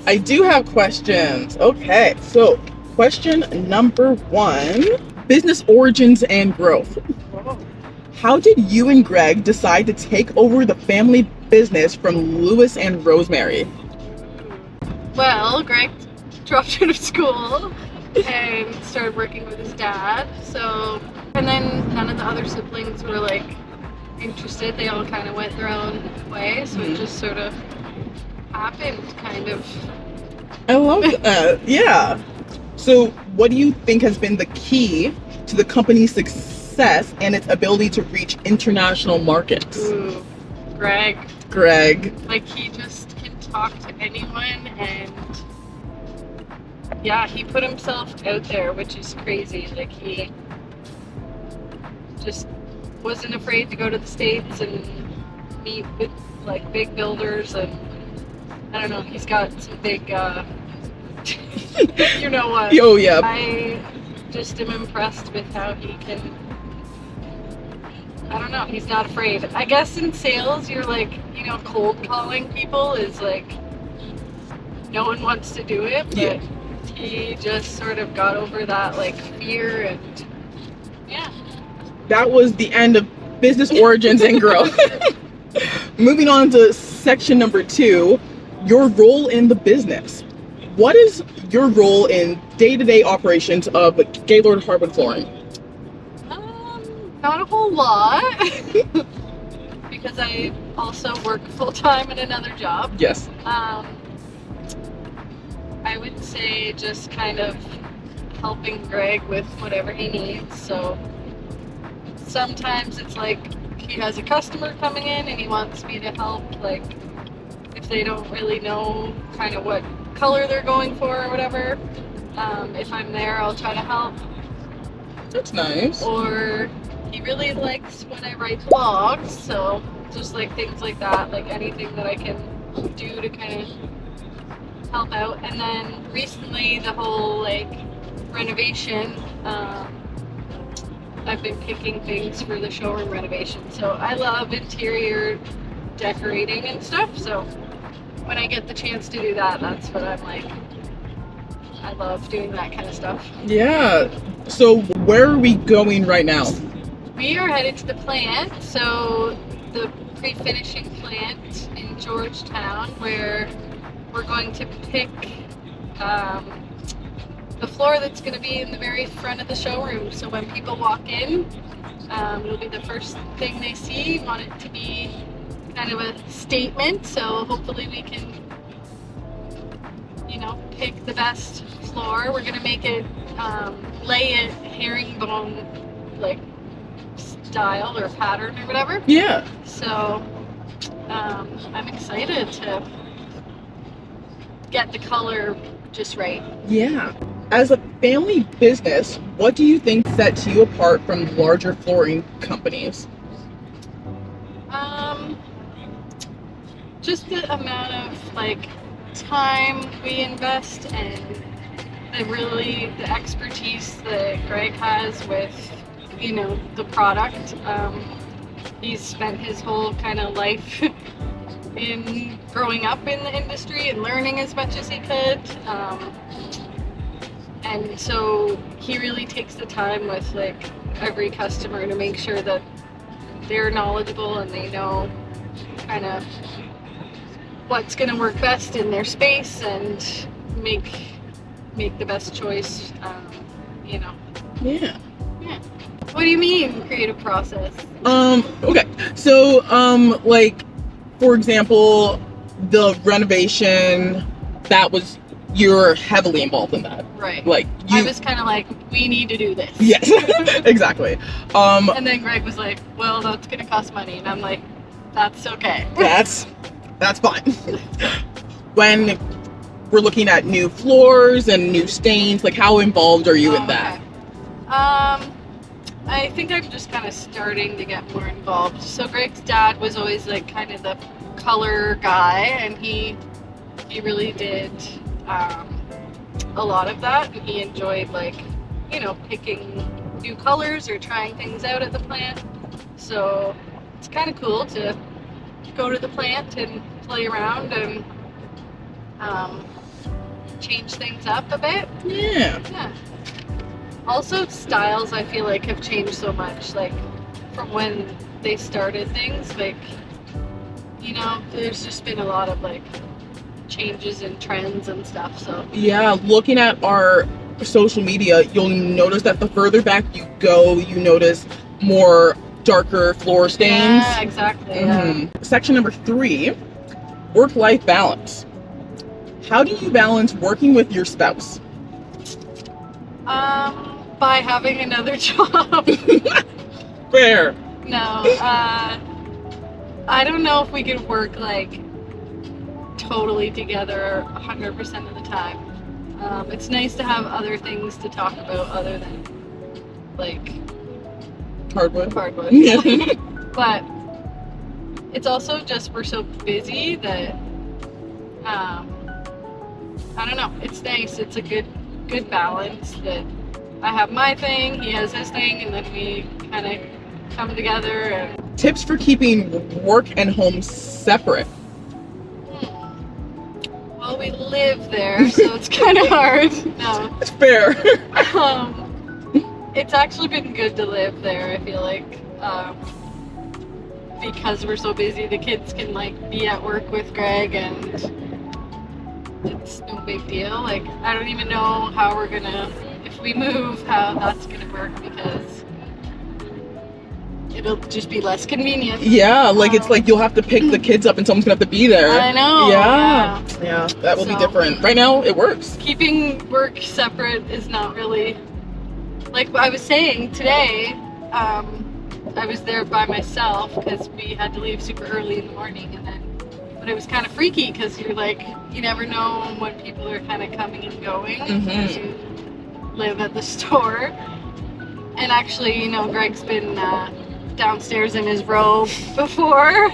I do have questions. Okay, so question number one, business origins and growth. How did you and Greg decide to take over the family business from Lewis and Rosemary? Well, Greg dropped out of school and started working with his dad. So, and then none of the other siblings were like interested. They all kind of went their own way. So it just sort of happened, kind of. I love that. Yeah. So what do you think has been the key to the company's success and its ability to reach international markets? Ooh, Greg. Greg. He just can talk to anyone, and yeah, he put himself out there, which is crazy. He just wasn't afraid to go to the States and meet with big builders, and I don't know, he's got some big you know what? Oh yeah. I just am impressed with how he can, I don't know, he's not afraid. I guess in sales you're cold calling people is no one wants to do it, but yeah. He just sort of got over that fear, and yeah. That was the end of business origins and growth. Moving on to section number 2, your role in the business. What is your role in day-to-day operations of Gaylord Hardwood flooring? Not a whole lot, because I also work full-time in another job. Yes. I would say just kind of helping Greg with whatever he needs. So sometimes it's he has a customer coming in and he wants me to help, if they don't really know kind of what color they're going for or whatever. If I'm there, I'll try to help. That's nice. Or he really likes when I write blogs, so just things like that, anything that I can do to kind of help out. And then recently the whole renovation, I've been picking things for the showroom renovation, so I love interior decorating and stuff, so when I get the chance to do that, that's what I'm I love doing that kind of stuff. Yeah. So where are we going right now? We are headed to the plant, so the pre-finishing plant in Georgetown, where we're going to pick the floor that's going to be in the very front of the showroom. So when people walk in, it'll be the first thing they see. We want it to be kind of a statement, so hopefully we can, pick the best floor. We're going to make it, lay it herringbone style or pattern or whatever. Yeah. So I'm excited to get the color just right. Yeah. As a family business, what do you think sets you apart from larger flooring companies? Just the amount of time we invest, and the expertise that Greg has with the product. He's spent his whole kind of life in growing up in the industry and learning as much as he could, and so he really takes the time with every customer to make sure that they're knowledgeable and they know kind of what's going to work best in their space and make the best choice. Yeah. What do you mean creative process? Okay. So for example, the renovation, you're heavily involved in that. Right. I was kind of we need to do this. Yes. Exactly. And then Greg was well, that's going to cost money, and I'm that's okay. That's fine. When we're looking at new floors and new stains, how involved are you in that? Okay. I think I'm just kind of starting to get more involved. So Greg's dad was always kind of the color guy, and he really did a lot of that, and he enjoyed picking new colors or trying things out at the plant. So it's kind of cool to go to the plant and play around and change things up a bit. Yeah. Yeah. Also, styles I feel like have changed so much, like from when they started things. Like, you know, there's just been a lot of like changes in trends and stuff. So Yeah, looking at our social media, you'll notice that the further back you go, you notice more darker floor stains. yeah, exactly. Yeah. Mhm. Section number 3, work-life balance. How do you balance working with your spouse? By having another job. Fair. No, I don't know if we could work like totally together 100% of the time. It's nice to have other things to talk about other than like Hardwood. hardwood. But it's also just we're so busy that I don't know. It's nice. It's a good balance that I have my thing, he has his thing, and then we kind of come together. And Tips for keeping work and home separate. well, we live there, so it's kind of hard. No. It's fair. It's actually been good to live there, I feel like. Because we're so busy, the kids can like be at work with Greg and it's no big deal. Like, I don't even know how we're gonna, if we move, how that's gonna work because it'll just be less convenient. Yeah, like it's like you'll have to pick the kids up and someone's gonna have to be there. I know. Yeah. Yeah, that will be So- different. Right now, it works. Keeping work separate is not really, like I was saying today, I was there by myself because we had to leave super early in the morning, and then, but it was kind of freaky because you're like, you never know when people are kind of coming and going because you live at the store. And actually, you know, Greg's been downstairs in his robe before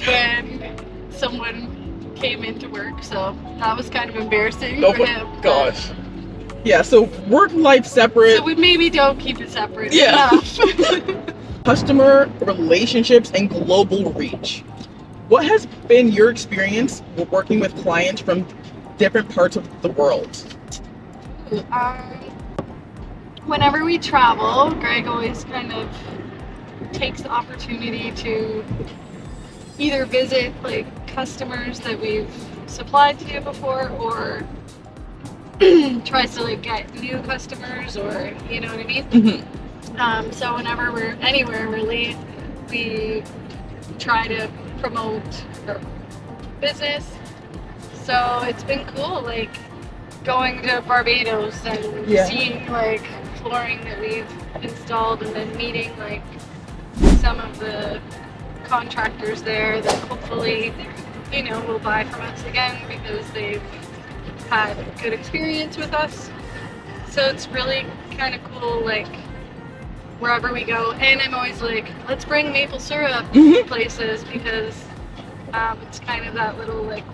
when someone came into work, so that was kind of embarrassing Oh for my him. gosh. Yeah, so work-life separate. So we maybe don't keep it separate Yeah. enough. Customer relationships and global reach. What has been your experience working with clients from different parts of the world? Whenever we travel, Greg always kind of takes the opportunity to either visit like customers that we've supplied to before, or tries to like get new customers, or you know what I mean. So whenever we're anywhere really, we try to promote our business. So it's been cool, like going to Barbados and seeing like flooring that we've installed, and then meeting like some of the contractors there that hopefully, you know, will buy from us again because they've had good experience with us. So it's really kind of cool, like wherever we go. And I'm always like, let's bring maple syrup places because it's kind of that little like,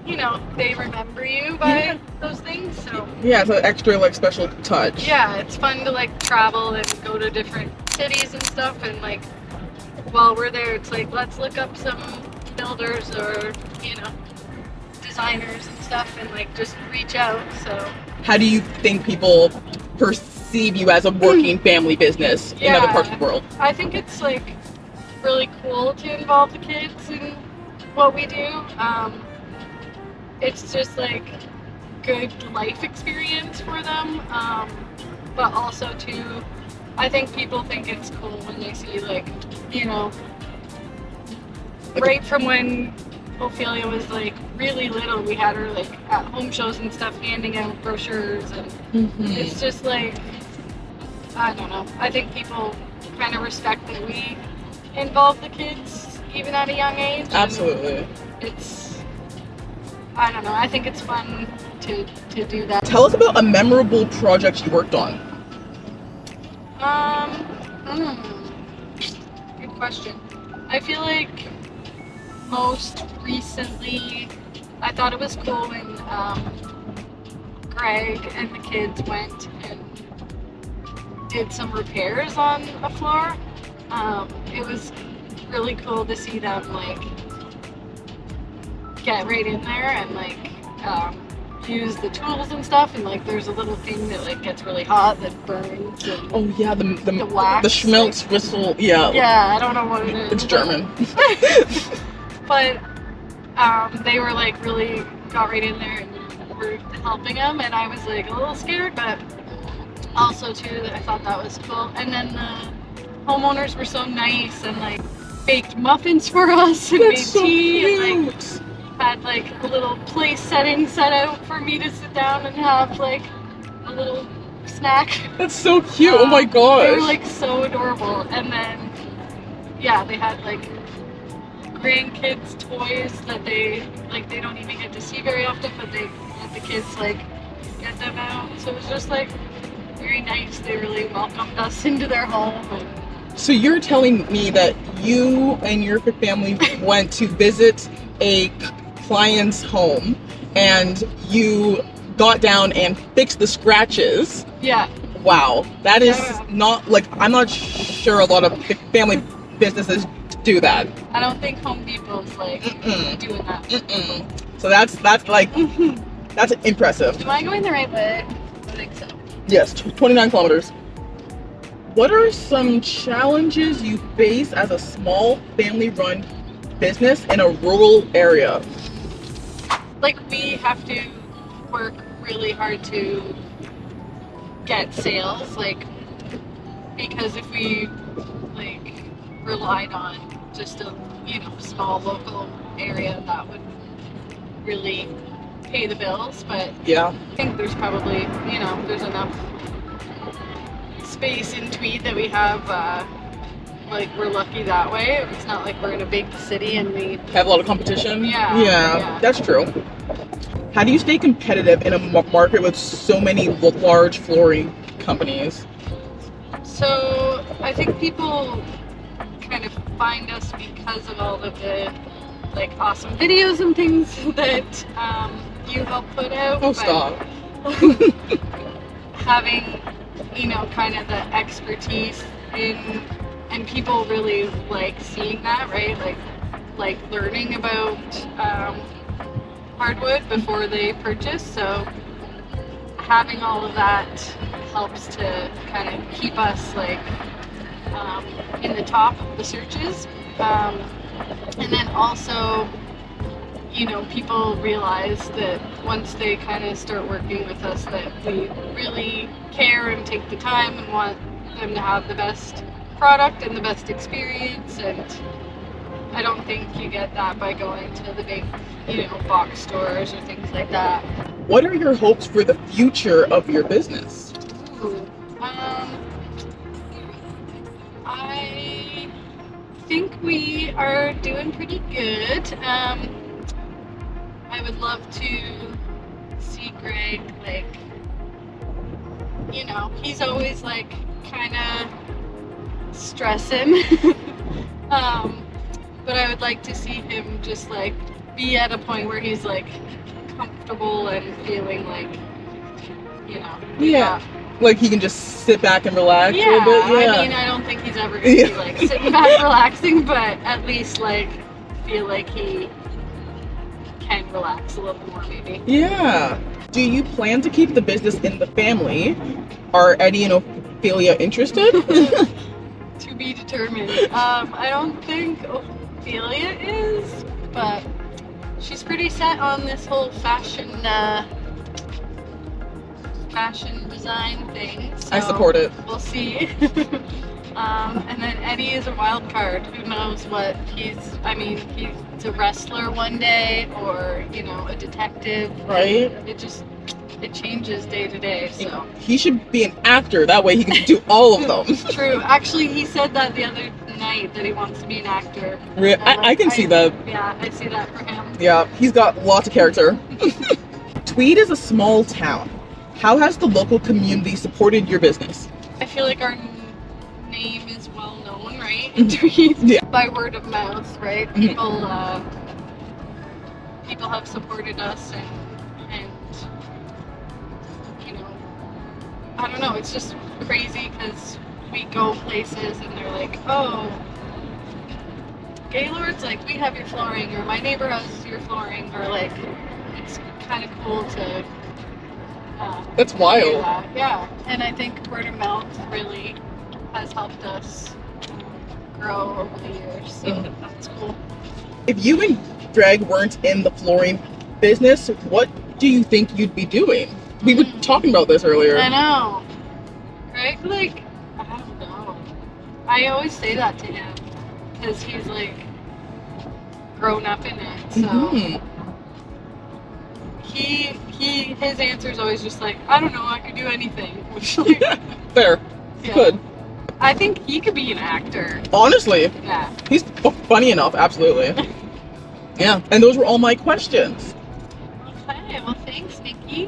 you know, they remember you by those things. So Yeah, it's an extra like special touch. yeah, it's fun to like travel and go to different cities and stuff, and like while we're there, it's like let's look up some builders or, you know, designers and stuff, and like just reach out. So How do you think people perceive you as a working family business in other parts of the world? I think it's like really cool to involve the kids in what we do. It's just like good life experience for them, but also too, I think people think it's cool when they see like, you know, right from when Ophelia was like really little, we had her like at home shows and stuff handing out brochures, and it's just like, I don't know, I think people kind of respect that we involve the kids even at a young age. Absolutely. It's, I don't know, I think it's fun to do that. Tell us about a memorable project you worked on. Good question. I feel like most recently, I thought it was cool when Greg and the kids went and did some repairs on a floor. It was really cool to see them like get right in there and like use the tools and stuff, and like there's a little thing that like gets really hot that burns. And Oh yeah, the wax, the Schmelz whistle. Yeah. yeah, I don't know what it is. It's German. But they were like really got right in there and were helping him, and I was like a little scared, but also too I thought that was cool. And then the homeowners were so nice and like baked muffins for us and made That's so tea and like cute. had like a little place setting set out for me to sit down and have like a little snack. That's so cute. Oh my gosh. They were like so adorable. And then yeah, they had like grandkids toys that they don't even get to see very often, but they let the kids like get them out. So it was just like very nice. They really welcomed us into their home. And So you're telling me that you and your family went to visit a client's home and you got down and fixed the scratches. yeah, Wow, that is Yeah. not like, I'm not sure a lot of family businesses do that. I don't think Home Depot's like Mm-mm. doing that. Mm-mm. So that's like, that's impressive. Am I going the right way? I think so. Yes, 29 kilometers. What are some challenges you face as a small family-run business in a rural area? Like we have to work really hard to get sales, like because if we like relied on just a small local area, that would really pay the bills. But Yeah. I think there's probably there's enough space in Tweed that we have like we're lucky that way. It's not like we're in a big city and we Have a lot of competition? Yeah. That's true. How do you stay competitive in a market with so many large flooring companies? So I think people kind of find us because of all of the like awesome videos and things that you help put out. Oh, but stop. having kind of the expertise in, and people really like seeing that, right? Like learning about hardwood before they purchase. So having all of that helps to kind of keep us like in the top of the searches. And then also, people realize that once they kind of start working with us that we really care and take the time and want them to have the best product and the best experience. And I don't think you get that by going to the big, box stores or things like that. What are your hopes for the future of your business? Ooh, I think we are doing pretty good. I would love to see Greg, like, he's always like kind of stressing. But I would like to see him just like be at a point where he's like comfortable and feeling like, Yeah. Like he can just sit back and relax a little bit? Yeah. I mean, I don't think he's ever going to be like sitting back relaxing, but at least like feel like he can relax a little more maybe. Yeah. Do you plan to keep the business in the family? Are Eddie and Ophelia interested? To be determined. I don't think Ophelia is, but she's pretty set on this whole fashion design thing. So I support it. We'll see. And then Eddie is a wild card. Who knows what he's a wrestler one day or, a detective. Right. It changes day to day, so. He should be an actor. That way he can do all of them. True. Actually, he said that the other night that he wants to be an actor. I can see that. Yeah, I see that for him. Yeah, he's got lots of character. Tweed is a small town. How has the local community supported your business? I feel like our name is well known, right? In Tweed. Yeah. By word of mouth, right? Mhm. People have supported us and I don't know, it's just crazy because we go places and they're like, oh, Gaylord's like, we have your flooring, or my neighbor has your flooring, or like, it's kind of cool to. That's do wild. that. Yeah, and I think word of mouth really has helped us grow over the years. So that's cool. If you and Greg weren't in the flooring business, what do you think you'd be doing? We were talking about this earlier. I know. Greg, like, I don't know. I always say that to him because he's like grown up in it. So his answer is always just like, I don't know, I could do anything. Which, like, Fair. yeah. Good. I think he could be an actor. Honestly, Yeah. he's funny enough, absolutely. Yeah, and those were all my questions. Okay, well, thanks, Nikki.